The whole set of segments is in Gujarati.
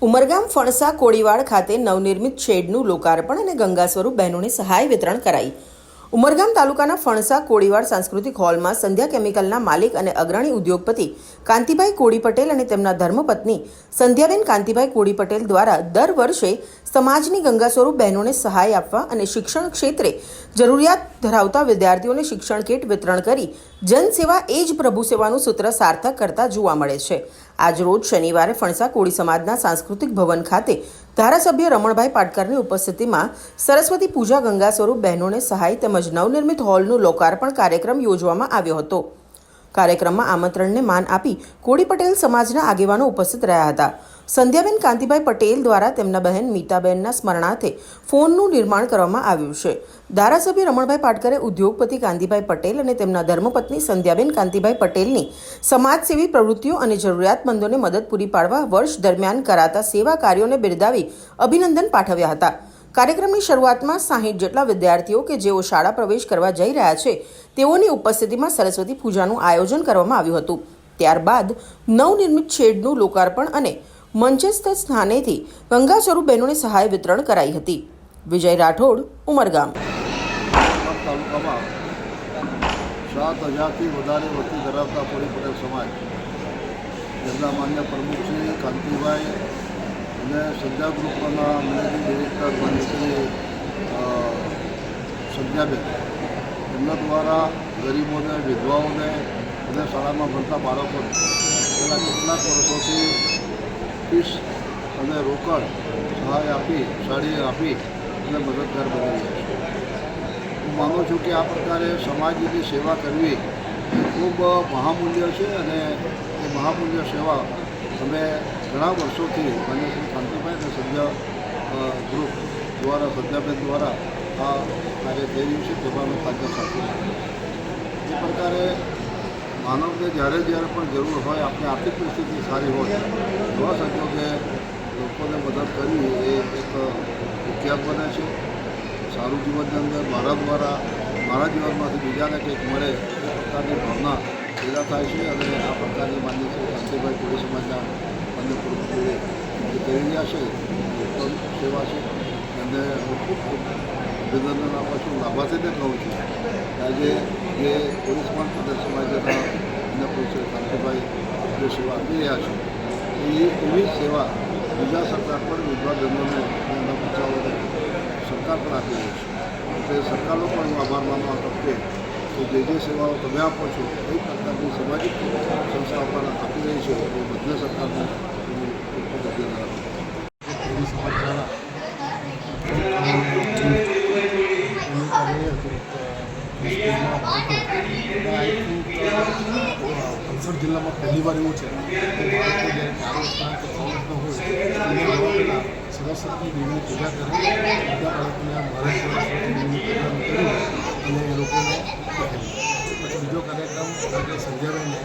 ઉમરગામ ફણસા કોળીવાડ ખાતે નવનિર્મિત શેડનું લોકાર્પણ અને ગંગા સ્વરૂપ બહેનોને સહાય વિતરણ કરાઈ। ઉમરગામ તાલુકાના ફણસા કોળીવાડ સાંસ્કૃતિક હોલમાં સંધ્યા કેમિકલના માલિક અને અગ્રણી ઉદ્યોગપતિ કાંતિભાઈ કોળી પટેલ અને તેમના ધર્મપત્ની સંધ્યાબેન કાંતિભાઈ કોળી પટેલ દ્વારા દર વર્ષે સમાજની ગંગા સ્વરૂપ બહેનોને સહાય આપવા અને શિક્ષણ ક્ષેત્રે જરૂરિયાત ધરાવતા વિદ્યાર્થીઓને શિક્ષણ કીટ વિતરણ કરી જનસેવા એ જ પ્રભુ સેવાનું સૂત્ર સાર્થક કરતા જોવા મળે છે। આજ રોજ શનિવારે ફણસા કોળી સમાજના સાંસ્કૃતિક ભવન ખાતે ધારાસભ્ય રમણભાઈ પાટકરની ઉપસ્થિતિમાં સરસ્વતી પૂજા ગંગા સ્વરૂપ બહેનોને સહાય તેમજ નવનિર્મિત હોલનું લોકાર્પણ કાર્યક્રમ યોજવામાં આવ્યો હતો। કાર્યક્રમમાં આમંત્રણને માન આપી કોળી પટેલ સમાજના આગેવાનો ઉપસ્થિત રહ્યા હતા। સંધ્યાબેન કાંતિભાઈ પટેલ દ્વારા તેમના બહેન મીતાબેનના સ્મરણાર્થે ફોનનું નિર્માણ કરવામાં આવ્યું છે। ધારાસભ્ય રમણભાઈ પાટકરે ઉદ્યોગપતિ કાંતિભાઈ પટેલ અને તેમના ધર્મપત્ની સંધ્યાબેન કાંતિભાઈ પટેલની સમાજસેવી પ્રવૃત્તિઓ અને જરૂરિયાતમંદોને મદદ પૂરી પાડવા વર્ષ દરમિયાન કરાતા સેવા કાર્યોને બિરદાવી અભિનંદન પાઠવ્યા હતા। કાર્યક્રમની શરૂઆતમાં 60 જેટલા વિદ્યાર્થીઓ કે જેઓ શાળા પ્રવેશ કરવા જઈ રહ્યા છે તેઓની ઉપસ્થિતિમાં સરસ્વતી પૂજાનું આયોજન કરવામાં આવ્યું હતું। ત્યારબાદ નવનિર્મિત શેડનું લોકાર્પણ અને મંચસ્થ સ્થાનેથી ગંગા સ્વરૂપ બહેનોને સહાય વિતરણ કરાઈ હતી। વિજય રાઠોડ, ઉમરગામ। તાલુકામાં 7,000થી વધારે વસ્તી ધરાવતા કોળી પટેલ સમાજ જેમના માન્ય પ્રમુખ શ્રી કાંતિભાઈ અને સંધ્યા ગ્રુપના મેનેજિંગ ડિરેક્ટર માન્ય શ્રી સંધ્યાબેન એમના દ્વારા ગરીબોને, વિધવાઓને અને શાળામાં ભણતા બાળકોને છેલ્લા કેટલાક વર્ષોથી ફીસ અને રોકડ સહાય આપી, સાડી આપી અને મદદગાર બની રહ્યા છે। હું માનું છું કે આ પ્રકારે સમાજની સેવા કરવી એ ખૂબ મહામૂલ્ય છે અને એ મહામૂલ્ય સેવા અમે ઘણા વર્ષોથી માન્ય શ્રી કાંતિભાઈ અને સંધ્યા ગ્રુપ દ્વારા, સંધ્યાબેન દ્વારા આ કાર્ય થઈ રહ્યું છે તેમાં અમે તાજા સાથે એ પ્રકારે માનવને જ્યારે પણ જરૂર હોય, આપણી આર્થિક પરિસ્થિતિ સારી હોય એવા સંજોગે લોકોને મદદ કરવી એ એક વિખ્યાત બને છે। સારું જીવનની અંદર મારા દ્વારા મારા જીવનમાંથી બીજાને કંઈક મળે એ પ્રકારની ભાવના પેદા થાય છે અને આ પ્રકારની માન્ય શ્રી કાંતિભાઈ કોળી સમાજના માન્ય પ્રમુખોએ જે કરી રહ્યા છે ઉત્તમ સેવા છે અને હું ખૂબ અભિનંદન આપું છું। લાભાર્થીને કહું છું કે આજે જે કોળી સમાજ પટેલ સમાજના માન્ય પ્રમુખ શ્રી કાંતિભાઈ જે સેવા આપી રહ્યા છે એવી સેવા બીજા સરકાર પણ વિધવા બહેનોને એમના બચાવોને સરકાર પણ આપી રહી છે। એટલે સરકારનો પણ હું આભાર માનવા આ તબકે કે જે સેવાઓ તમે આપો છો એ પ્રકારની સામાજિક સંસ્થાઓ પણ આપી રહી છે એ બધે સરકારને હું ખૂબ અભિનંદન આપું છું। સમાજ દ્વારા વલસાડ જિલ્લામાં પહેલી વાર એવું છે કે બાળકો જ્યારે 4 વર્ષના કે 6 વર્ષના હોય સરસ્વતી દેવીની પૂજા કરે, બધા બાળકોને સરસ્વતી દેવીની પૂજા કરી અને એ લોકોને પછી બીજો કાર્યક્રમ આજે સંધ્યાબેને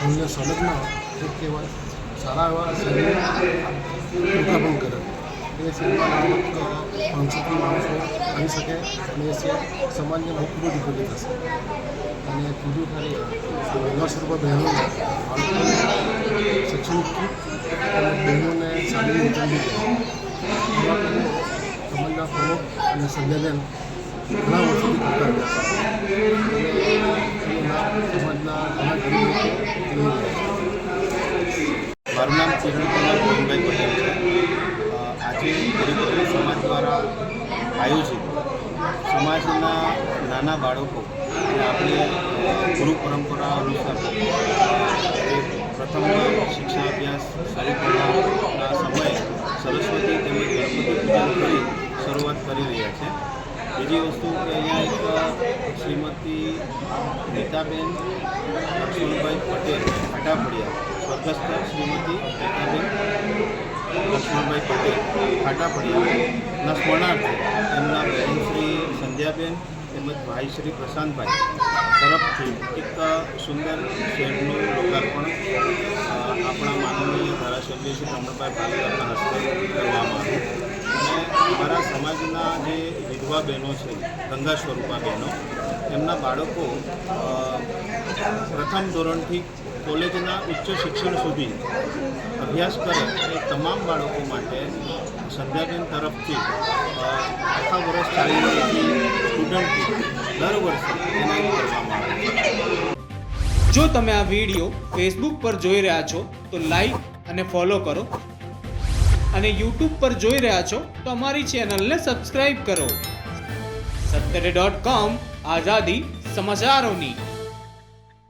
અમને સંલગ્ન એક કહેવાય સારા એવા શરીર લોકાર્પણ કરે એ સેવામાં 500થી માણસો આવી શકે અને એ સમાજને બહુ ખૂબ જ ઉપયોગી થશે। અને બીજું ખાલી ગંગા સ્વરૂપ બહેનોને શૈક્ષણિક અને બહેનોને શારીરિક વિતરણની સમાજના પ્રમુખ અને સંધ્યાબેન ઘણા વર્ષોથી કરતા રહ્યા છે અને એનું નામ સમાજના ઘણા ગરીબ લોકો લઈ રહ્યા છે। મારું નામ કિરણકુમાર ગોવિંદભાઈ પટેલ છે। આજે કોળી પટેલ સમાજ દ્વારા આયોજિત સમાજના નાના બાળકો અને આપણી ગુરુ પરંપરા અનુસાર પ્રથમ શિક્ષા અભ્યાસ શરૂ કરવાના સમયે સરસ્વતી તેમજ ગણપતિ પૂજન કરી શરૂઆત કરી રહ્યા છે। બીજી વસ્તુ કે અહીંયા એક શ્રીમતી નીતાબેન લક્ષ્મણભાઈ પટેલ ખાટાપડિયા, સ્વર્ગસ્થ શ્રીમતી નીતાબેન લક્ષ્મણભાઈ પટેલ ખાટાપડિયાના સ્મરણાર્થે એમના બહેન શ્રી સંધ્યાબેન તેમજ ભાઈ શ્રી પ્રશાંતભાઈ તરફથી એક સુંદર શેડનું લોકાર્પણ આપણા માનનીય ધારાસભ્ય શ્રી રમણભાઈ પાટકરના હસ્તે કરવામાં આવ્યું અને અમારા સમાજના જે વિધવા બહેનો છે, ગંગા સ્વરૂપા બહેનો, એમના બાળકો પ્રથમ ધોરણથી કોલેજના ઉચ્ચ શિક્ષણ સુધી અભ્યાસ કરે એ તમામ બાળકો માટે સંધ્યાબેન તરફથી આખા વર્ષ ચાલી રહેલી સ્ટુડન્ટ દર વર્ષે એનાયત કરવામાં આવે છે. જો તમે આ વિડીયો ફેસબુક પર જોઈ રહ્યા છો તો લાઈક અને ફોલો કરો અને યુટ્યુબ પર જોઈ રહ્યા છો તો અમારી ચેનલને સબસ્ક્રાઈબ કરો. સત્તરે.com આઝાદી સમાચારોની.